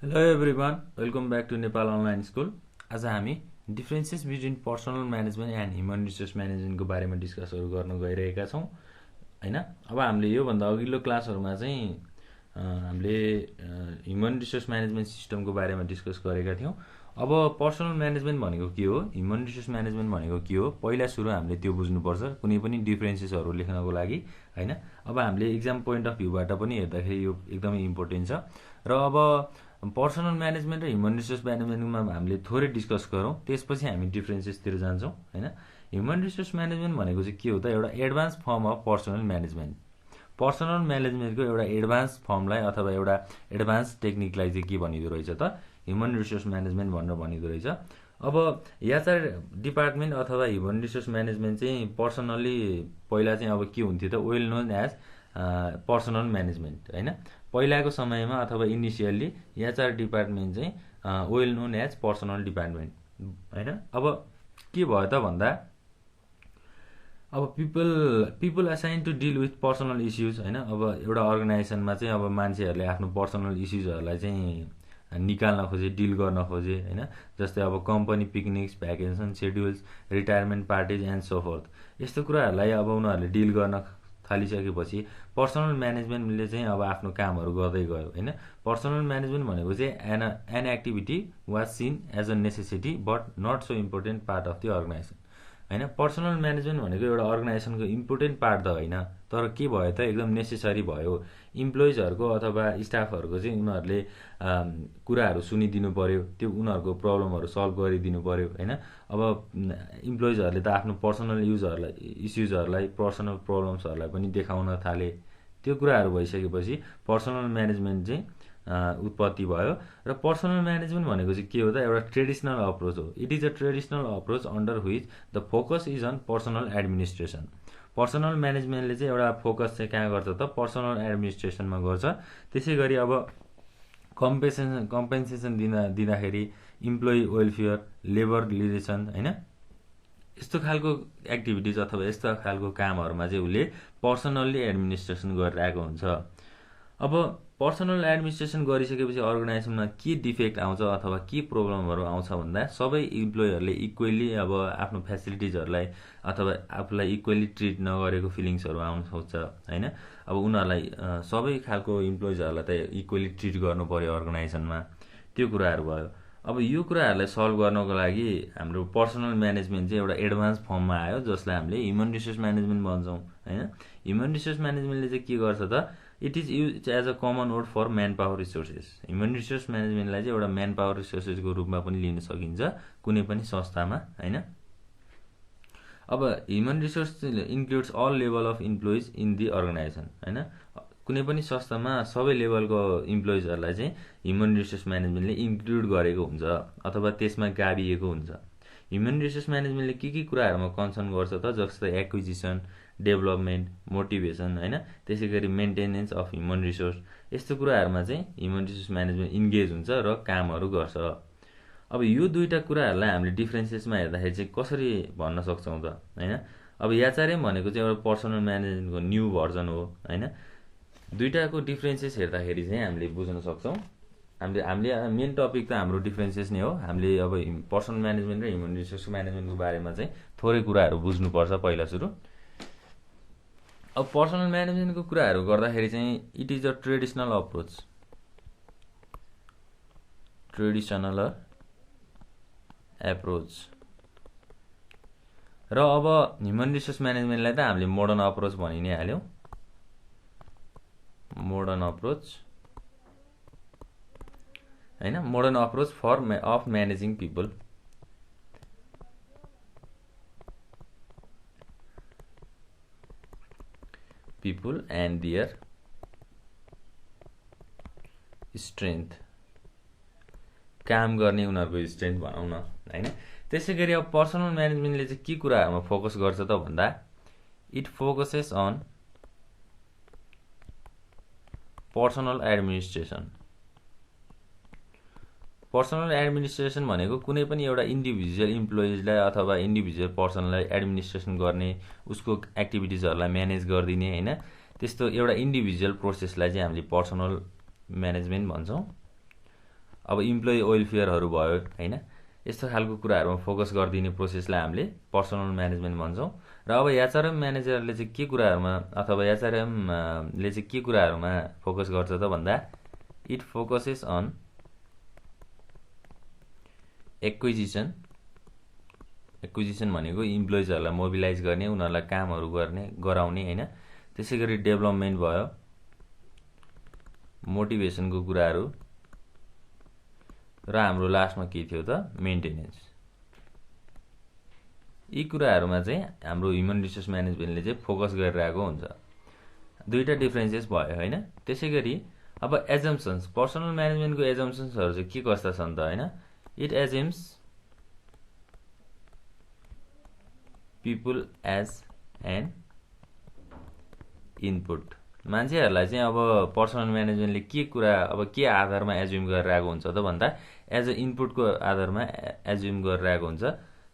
Hello everyone, welcome back to Nepal online school. आज हामी differences between personal management and human resource म्यानेजमेन्टको बारेमा डिस्कसहरू गर्न गइरहेका छौँ होइन। अब हामीले योभन्दा अघिल्लो क्लासहरूमा चाहिँ हामीले ह्युमन रिसोर्स म्यानेजमेन्ट सिस्टमको बारेमा डिस्कस गरेका थियौँ। अब पर्सनल म्यानेजमेन्ट भनेको के हो, ह्युमन रिसोर्स म्यानेजमेन्ट भनेको के हो, पहिला सुरु हामीले त्यो बुझ्नुपर्छ कुनै पनि डिफ्रेन्सेसहरू लेख्नको लागि होइन। अब हामीले इक्जाम पोइन्ट अफ भ्यूबाट पनि हेर्दाखेरि यो एकदमै इम्पोर्टेन्ट छ। र अब पर्सनल म्यानेजमेन्ट र ह्युमन रिसोर्स म्यानेजमेन्टमा हामीले थोरै डिस्कस गरौँ, त्यसपछि हामी डिफ्रेन्सेसतिर जान्छौँ होइन। ह्युमन रिसोर्स म्यानेजमेन्ट भनेको चाहिँ के हो त, एउटा advance firm of personal management. Personal म्यानेजमेन्टको एउटा एडभान्स फर्मलाई अथवा एउटा एडभान्स टेक्निकलाई चाहिँ के भनिँदो रहेछ त, ह्युमन रिसोर्स म्यानेजमेन्ट भनेर भनिँदो रहेछ। अब एचआर डिपार्टमेन्ट अथवा ह्युमन रिसोर्स म्यानेजमेन्ट चाहिँ पर्सनल्ली पहिला चाहिँ अब के हुन्थ्यो त, well known as personal management होइन। पहिलाको समयमा अथवा इनिसियल्ली एचआर डिपार्टमेन्ट चाहिँ well known as personal department होइन। अब के भयो त भन्दा, अब people assign to deal with personal issues होइन। अब एउटा अर्गनाइजेसनमा चाहिँ अब मान्छेहरूले आफ्नो पर्सनल इस्युजहरूलाई चाहिँ निकाल्न खोजे, डिल गर्न खोजे होइन। जस्तै अब company picnics, vacation schedules, retirement parties and so forth, यस्तो कुराहरूलाई अब उनीहरूले डिल गर्न थालिसकेपछि पर्सनल म्यानेजमेन्टले चाहिँ अब आफ्नो कामहरू गर्दै गयो होइन। पर्सनल म्यानेजमेन्ट भनेको चाहिँ an activity was seen as a necessity but not so important part of the organization होइन। पर्सनल म्यानेजमेन्ट भनेको एउटा अर्गनाइजेसनको इम्पोर्टेन्ट पार्ट त होइन, तर के भयो त एकदम नेसेसरी भयो। इम्प्लोइजहरूको अथवा स्टाफहरूको चाहिँ उनीहरूले कुराहरू सुनिदिनु पऱ्यो, त्यो उनीहरूको प्रब्लमहरू सल्भ गरिदिनु पऱ्यो होइन। अब इम्प्लोइजहरूले त आफ्नो पर्सनल इस्युजहरूलाई पर्सनल प्रब्लम्सहरूलाई पनि देखाउन थाले। त्यो कुराहरू भइसकेपछि पर्सनल म्यानेजमेन्ट चाहिँ उत्पत्ति भयो। र पर्सनल म्यानेजमेन्ट भनेको चाहिँ के हो त, एउटा ट्रेडिसनल अप्रोच हो। It is a traditional approach under which the focus is on personal administration. Personal म्यानेजमेन्टले चाहिँ एउटा फोकस चाहिँ कहाँ गर्छ त, पर्सनल एडमिनिस्ट्रेसनमा गर्छ। त्यसै गरी अब कम्पेन्सेसन दिँदाखेरि इम्प्लोइ वेलफेयर, लेबर रिलेसन होइन, यस्तो खालको एक्टिभिटिज अथवा यस्तो खालको कामहरूमा चाहिँ उसले पर्सनल्ली एडमिनिस्ट्रेसन गरिरहेको हुन्छ। अब पर्सनल एडमिनिस्ट्रेसन गरिसकेपछि अर्गनाइजेसनमा के डिफेक्ट आउँछ अथवा के प्रब्लमहरू आउँछ भन्दा, सबै इम्प्लोइहरूले इक्वेली अब आफ्नो फेसिलिटिजहरूलाई अथवा आफूलाई इक्वेली ट्रिट नगरेको फिलिङ्सहरू आउन सक्छ होइन। अब उनीहरूलाई सबै खालको इम्प्लोइजहरूलाई त इक्वेली ट्रिट गर्नु पऱ्यो अर्गनाइजेसनमा, त्यो कुराहरू भयो। अब यो कुराहरूलाई सल्भ गर्नको लागि हाम्रो पर्सनल म्यानेजमेन्ट चाहिँ एउटा एडभान्स फर्ममा आयो, जसलाई हामीले ह्युमन रिसोर्स म्यानेजमेन्ट भन्छौँ होइन। ह्युमन रिसोर्स म्यानेजमेन्टले चाहिँ के गर्छ त, it is use as a common word for man power resources. Human resource म्यानेजमेन्टलाई चाहिँ एउटा म्यान पावर रिसोर्सेसको रूपमा पनि लिन सकिन्छ कुनै पनि संस्थामा होइन। अब human resource includes all level of employees in the organization होइन। कुनै पनि संस्थामा सबै लेभलको इम्प्लोइजहरूलाई चाहिँ ह्युमन रिसोर्स म्यानेजमेन्टले इन्क्लुड गरेको हुन्छ अथवा त्यसमा गाभिएको हुन्छ। ह्युमन रिसोर्स म्यानेजमेन्टले के कुराहरूमा कन्सर्न गर्छ त, जस्तै एक्विजिसन, डेभलपमेन्ट, मोटिभेसन होइन, त्यसै गरी मेन्टेनेन्स अफ ह्युमन रिसोर्स, यस्तो कुराहरूमा चाहिँ ह्युमन रिसोर्स म्यानेजमेन्ट इन्गेज हुन्छ र कामहरू गर्छ। अब यो दुईवटा कुराहरूलाई हामीले डिफ्रेन्सेसमा हेर्दाखेरि चाहिँ कसरी भन्न सक्छौँ त होइन। अब एचआरएम भनेको चाहिँ एउटा पर्सनल म्यानेजमेन्टको न्यू भर्जन हो होइन। दुईवटाको डिफ्रेन्सेस हेर्दाखेरि चाहिँ हामीले बुझ्न सक्छौँ। हामीले मेन टपिक त हाम्रो डिफ्रेन्सेस नै हो। हामीले अब पर्सनल म्यानेजमेन्ट र ह्युमन रिसोर्स म्यानेजमेन्टको बारेमा चाहिँ थोरै कुराहरू बुझ्नुपर्छ पहिला सुरु। अब पर्सनल म्यानेजमेन्टको कुराहरू गर्दाखेरि चाहिँ it is a traditional approach, र अब ह्युमन रिसोर्स म्यानेजमेन्टलाई त हामीले मोडर्न अप्रोच भनि नै हाल्यौँ। मोडर्न अप्रोच होइन, modern approach of managing people. And their strength, काम गर्ने उनीहरूको स्ट्रेन्थ भनौँ न होइन। त्यसै गरी अब पर्सनल म्यानेजमेन्टले चाहिँ के कुराहरूमा फोकस गर्छ त भन्दा, it focuses on personal administration. Personal administration भनेको कुनै पनि एउटा इन्डिभिजुअल इम्प्लोइजलाई अथवा इन्डिभिजुअल पर्सनलाई एडमिनिस्ट्रेसन गर्ने, उसको एक्टिभिटिजहरूलाई म्यानेज गरिदिने होइन, त्यस्तो एउटा इन्डिभिजुअल प्रोसेसलाई चाहिँ हामीले पर्सनल म्यानेजमेन्ट भन्छौँ। अब इम्प्लोइ वेलफेयरहरू भयो हैन, यस्तो खालको कुराहरूमा फोकस गरिदिने प्रोसेसलाई हामीले पर्सनल म्यानेजमेन्ट भन्छौँ। र अब एचआरएम म्यानेजरले चाहिँ के कुराहरूमा अथवा एचआरएम ले चाहिँ के कुराहरूमा फोकस गर्छ त भन्दा इट फोकसेस अन एक्विजिसन भनेको इम्प्लोइजहरूलाई मोबिलाइज गर्ने, उनीहरूलाई कामहरू गराउने हैन। त्यसै गरी डेभलपमेन्ट भयो, मोटिभेसनको कुराहरू, र हाम्रो लास्टमा के थियो त मेन्टेनेन्स। यी कुराहरूमा चाहिँ हाम्रो ह्युमन रिसोर्स म्यानेजमेन्टले चाहिँ फोकस गरिरहेको हुन्छ। दुईटा डिफरेन्सेस भयो हैन। त्यसै गरी अब एजम्पसन्स, पर्सनल म्यानेजमेन्टको एजम्पसन्सहरू चाहिँ के कस्ता छन् त हैन। It assumes people as an input. मान्छेहरूलाई चाहिँ अब पर्सनल म्यानेजमेन्टले के आधारमा एज्युम गरिरहेको हुन्छ त भन्दा एज अ इनपुटको आधारमा एज्युम गरिरहेको हुन्छ,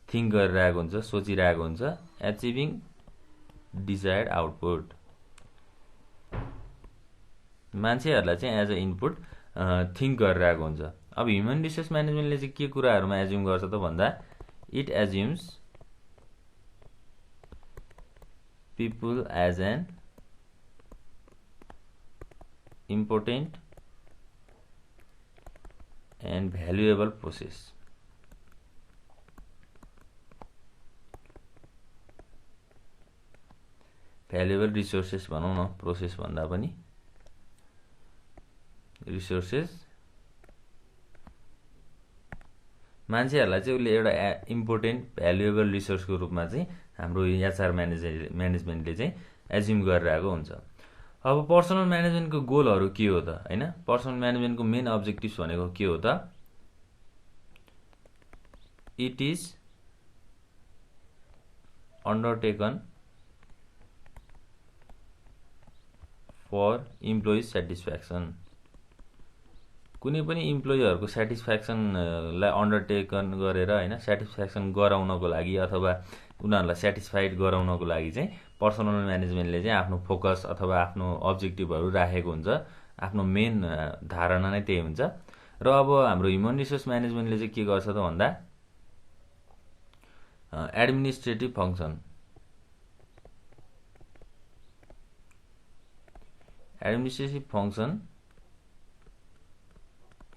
थिङ्क गरिरहेको हुन्छ, सोचिरहेको हुन्छ, एचिभिङ डिजायर्ड आउटपुट। मान्छेहरूलाई चाहिँ एज अ इनपुट थिङ्क गरिरहेको हुन्छ। अब ह्युमन रिसोर्स म्यानेजमेन्टले चाहिँ के कुराहरूमा एज्युम गर्छ त भन्दा it assumes people as an important and valuable process. Valuable resources भनौँ न, प्रोसेस भन्दा पनि रिसोर्सेस। मान्छेहरूलाई चाहिँ उसले एउटा इम्पोर्टेन्ट भ्यालुएबल रिसोर्सको रूपमा चाहिँ हाम्रो एचआर म्यानेजमेन्टले चाहिँ एज्युम गरिरहेको हुन्छ। अब पर्सनल म्यानेजमेन्टको गोलहरू के हो त हैन। पर्सनल म्यानेजमेन्टको मेन अब्जेक्टिभ्स भनेको के हो त, it is undertaken for employees satisfaction. कुनै पनि इम्प्लोइजहरूको सेटिस्फ्याक्सनलाई अन्डरटेकन गरेर हैन, सेटिस्फ्याक्सन गराउनको लागि अथवा उनीहरूलाई सेटिस्फाइड गराउनको लागि चाहिँ पर्सनल म्यानेजमेन्टले चाहिँ आफ्नो फोकस अथवा आफ्नो अब्जेक्टिभहरू राखेको हुन्छ। आफ्नो मेन धारणा नै त्यही हुन्छ। र अब हाम्रो ह्युमन रिसोर्स म्यानेजमेन्टले चाहिँ के गर्छ त भन्दा administrative function,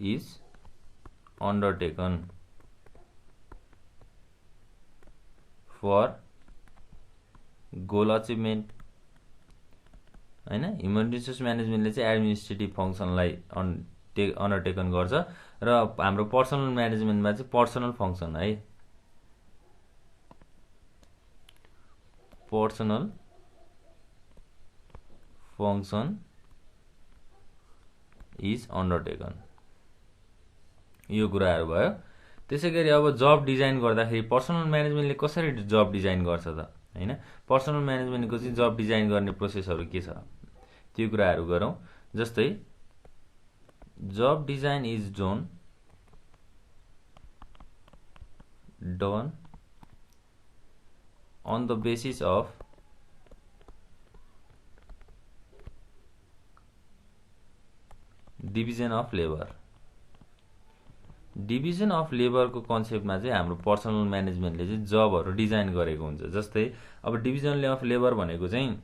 is undertaken for goal achievement हैन। ह्युमन रिसोर्स म्यानेजमेन्टले चाहिँ एडमिनिस्ट्रेटिभ फङ्सनलाई अन्डरटेकन गर्छ। र हाम्रो पर्सनल म्यानेजमेन्टमा चाहिँ पर्सनल फङ्सन है, पर्सनल फङ्सन इज अन्डरटेकन। यो कुराहरू भयो। त्यसै गरी अब जब डिजाइन गर्दाखेरि पर्सनल म्यानेजमेन्टले कसरी जब डिजाइन गर्छ त हैन। पर्सनल म्यानेजमेन्टको चाहिँ जब डिजाइन गर्ने प्रोसेसहरू के छ त्यो कुराहरू गरौँ। जस्तै job design is done on the basis of division of labour. Division of लेबरको कन्सेप्टमा चाहिँ हाम्रो पर्सनल म्यानेजमेन्टले चाहिँ जबहरू डिजाइन गरेको हुन्छ। जस्तै अब डिभिजन अफ लेबर भनेको चाहिँ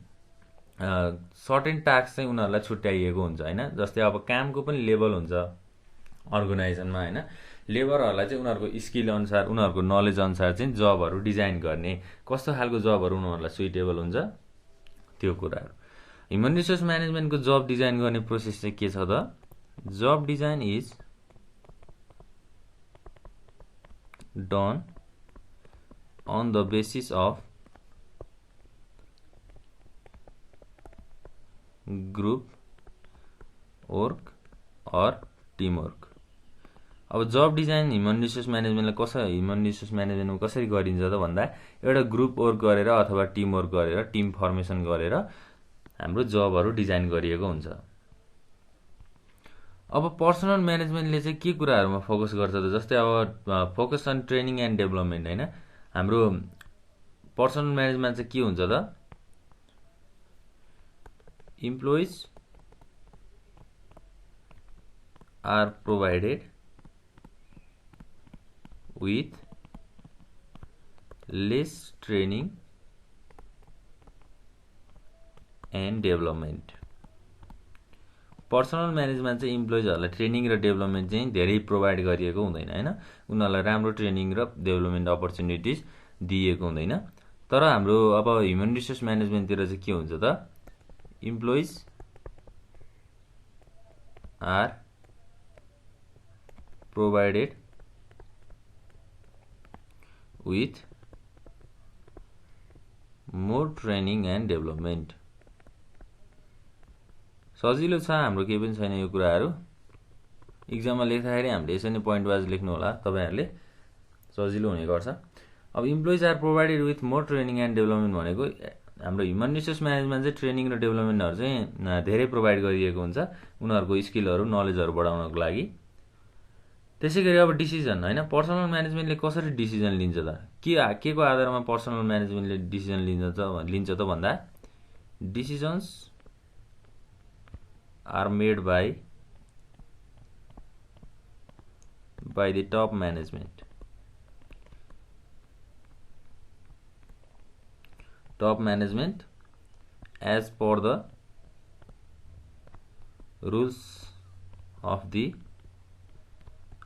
सर्टेन टास्क चाहिँ उनीहरूलाई छुट्याइएको हुन्छ हैन। जस्तै अब कामको पनि लेभल हुन्छ अर्गनाइजेसनमा हैन। लेबरहरूलाई चाहिँ उनीहरूको स्किल अनुसार, उनीहरूको नलेज अनुसार चाहिँ जबहरू डिजाइन गर्ने, कस्तो खालको जबहरू उनीहरूलाई सुइटेबल हुन्छ त्यो कुराहरू। ह्युमन रिसोर्स म्यानेजमेन्टको जब डिजाइन गर्ने प्रोसेस चाहिँ के छ त, job design is done on the basis of group work or teamwork। अब जब डिजाइन ह्युमन रिसोर्स म्यानेजमेन्टमा कसरी गरिन्छ त भन्दा एउटा ग्रुप वर्क गरेर अथवा टिम वर्क गरेर, टिम फर्मेसन गरेर हाम्रो जबहरू डिजाइन गरिएको हुन्छ। अब पर्सनल म्यानेजमेन्टले चाहिँ के कुराहरूमा फोकस गर्छ त, जस्तै अब focus on training and development हैन। हाम्रो पर्सनल म्यानेजमेन्ट चाहिँ के हुन्छ त, employees are provided with less training and development। Personal management चाहिँ इम्प्लोइजहरूलाई ट्रेनिङ र डेभलपमेन्ट चाहिँ धेरै प्रोभाइड गरिएको हुँदैन हैन, उनीहरूलाई राम्रो ट्रेनिङ र डेभलपमेन्ट अपर्च्युनिटिज दिएको हुँदैन। तर हाम्रो अब ह्युमन रिसोर्स म्यानेजमेन्टतिर चाहिँ के हुन्छ त, employees are provided with more training and development। सजिलो छ, हाम्रो केही पनि छैन यो कुराहरू। इक्जाममा लेख्दाखेरि हामीले यसरी नै पोइन्ट वाइज लेख्नु होला, तपाईहरुले सजिलो हुने गर्छ। अब employees are provided with more training and development भनेको हाम्रो ह्युमन रिसोर्स म्यानेजमेन्ट चाहिँ ट्रेनिङ र डेभलपमेन्टहरु चाहिँ धेरै प्रोभाइड गरिएको हुन्छ उनीहरुको स्किलहरु नलेजहरु बढाउनको लागि। त्यसैगरी अब डिसिजन हैन, पर्सनल म्यानेजमेन्टले कसरी डिसिजन लिन्छ त, के को आधारमा पर्सनल म्यानेजमेन्टले डिसिजन लिन्छ त भन्दा, decisions are made by the top management. Top management as per the rules of the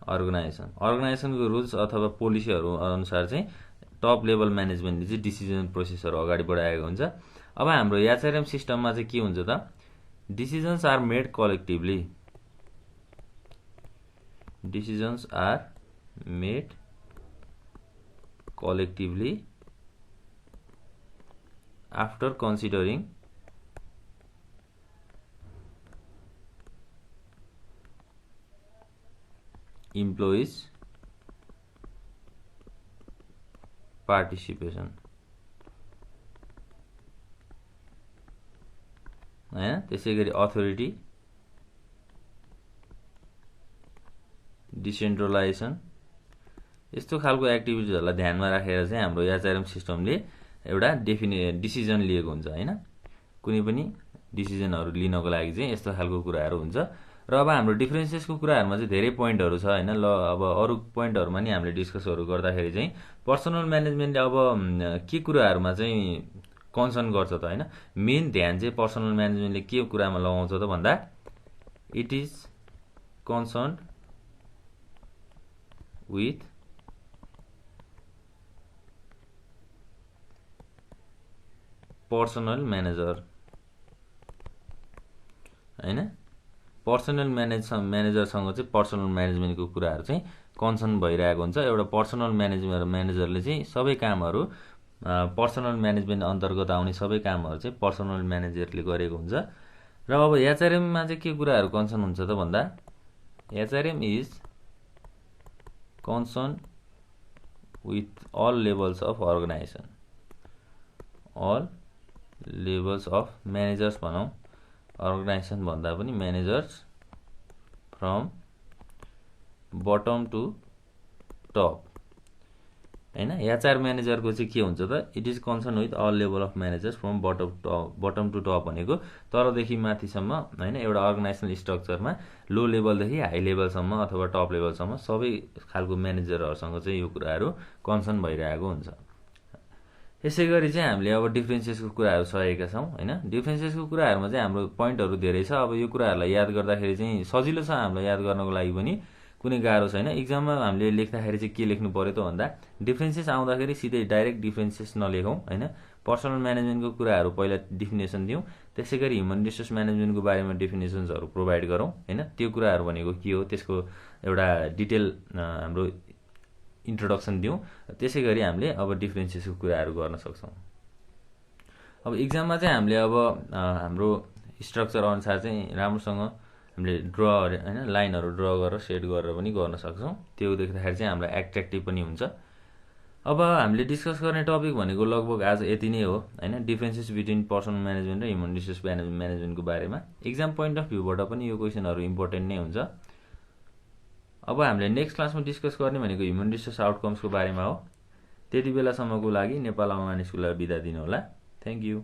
अर्गनाइजेसनको रुल्स अथवा पोलिसीहरु अनुसार चाहिँ टप लेभल म्यानेजमेन्टले चाहिँ डिसिजन प्रोसेसहरु अगाडि बढाएको हुन्छ। अब हाम्रो एचआरएम सिस्टममा चाहिँ के हुन्छ त, decisions are made collectively. Decisions are made collectively after considering employees participation हैन। त्यसैगरी अथोरिटी, डिसेन्ट्रलाइजेसन यस्तो खालको एक्टिभिटिजहरुलाई ध्यानमा राखेर चाहिँ हाम्रो एचआरएम सिस्टमले एउटा डिसिजन लिएको हुन्छ हैन। कुनै पनि डिसिजनहरु लिनको लागि चाहिँ यस्तो खालको कुराहरु हुन्छ। र अब हाम्रो डिफरेन्सेसको कुराहरुमा चाहिँ धेरै पोइन्टहरु छ हैन। ल अब अरु पोइन्टहरुमा नि हामीले डिस्कसहरु गर्दाखेरि चाहिँ पर्सनल म्यानेजमेन्टले अब के कुराहरुमा चाहिँ कन्सर्न गर्छ त हैन, मेन ध्यान चाहिँ पर्सनल म्यानेजमेन्टले के कुरामा लगाउँछ त भन्दा, it is concerned with personal manager हैन। पर्सनल म्यानेजरसँग चाहिँ पर्सनल म्यानेजमेन्टको कुराहरु चाहिँ कन्सर्न भइरहेको हुन्छ। एउटा पर्सनल म्यानेजरले चाहिँ सबै कामहरु पर्सनल म्यानेजमेन्ट अन्तर्गत आउने सबै कामहरु चाहिँ पर्सनल म्यानेजरले गरेको हुन्छ। र अब एचआरएम मा चाहिँ के कुराहरु कन्सर्न हुन्छ त भन्दा, HRM is concern with all levels of organization. All levels of managers भनौं, अर्गनाइजेसन भन्दा पनि managers from bottom to top हैन। एचआर म्यानेजरको चाहिँ के हुन्छ त, it is concern with all level of managers from bottom to top भनेको तलदेखि माथिसम्म हैन। एउटा अर्गनाइजेसनल स्ट्रक्चरमा लो लेभलदेखि हाई लेभलसम्म अथवा टप लेभलसम्म सबै खालको म्यानेजरहरुसँग चाहिँ यो कुराहरु कन्सर्न भइरहेको हुन्छ। यसैगरी चाहिँ हामीले अब डिफरेन्सेसको कुराहरु सकेका छौं हैन। डिफरेन्सेसको कुराहरुमा चाहिँ हाम्रो पोइन्टहरु धेरै छ। अब यो कुराहरुलाई याद गर्दाखेरि चाहिँ सजिलो छ हामीलाई याद गर्नको लागि पनि, कुनै गाह्रो छैन। एक्जाममा हामीले लेख्दाखेरि चाहिँ के लेख्नु पर्यो त भन्दा, डिफरेन्सेस आउँदाखेरि सिधै डाइरेक्ट डिफरेन्सेस नलेखौं हैन। पर्सनल म्यानेजमेन्टको कुराहरु पहिला डेफिनेसन दिउँ, त्यसैगरी ह्युमन रिसोर्स म्यानेजमेन्टको बारेमा डेफिनेसन्सहरु प्रोभाइड गरौँ हैन। त्यो कुराहरु भनेको के हो त्यसको एउटा डिटेल हाम्रो इन्ट्रोडक्सन दिउँ, त्यसैगरी हामीले अब डिफरेन्सेसको कुराहरु गर्न सक्छौं। अब एक्जाममा चाहिँ हामीले अब हाम्रो स्ट्रक्चर अनुसार चाहिँ राम्रोसँग हामीले ड्र हैन, लाइनहरु ड्र गरेर सेट गरेर पनि गर्न सक्छौं। त्यो देख्दाखेरि चाहिँ हामीलाई एट्र्याक्टिभ पनि हुन्छ। अब हामीले डिस्कस गर्ने टपिक भनेको लगभग आज यति नै हो हैन। डिफरेन्सेस बिट्विन पर्सनल म्यानेजमेन्ट र ह्युमन रिसोर्स म्यानेजमेन्टको बारेमा एक्जाम पोइन्ट अफ भ्यूबाट पनि यो क्वेशनहरु इम्पोर्टेन्ट नै हुन्छ। अब हामीले नेक्स्ट क्लासमा डिस्कस गर्ने भनेको ह्युमन रिसोर्स आउटकम्सको बारेमा हो। त्यति बेलासम्मको लागि नेपाल अनलाइन स्कुललाई बिदा दिनु होला। Thank you.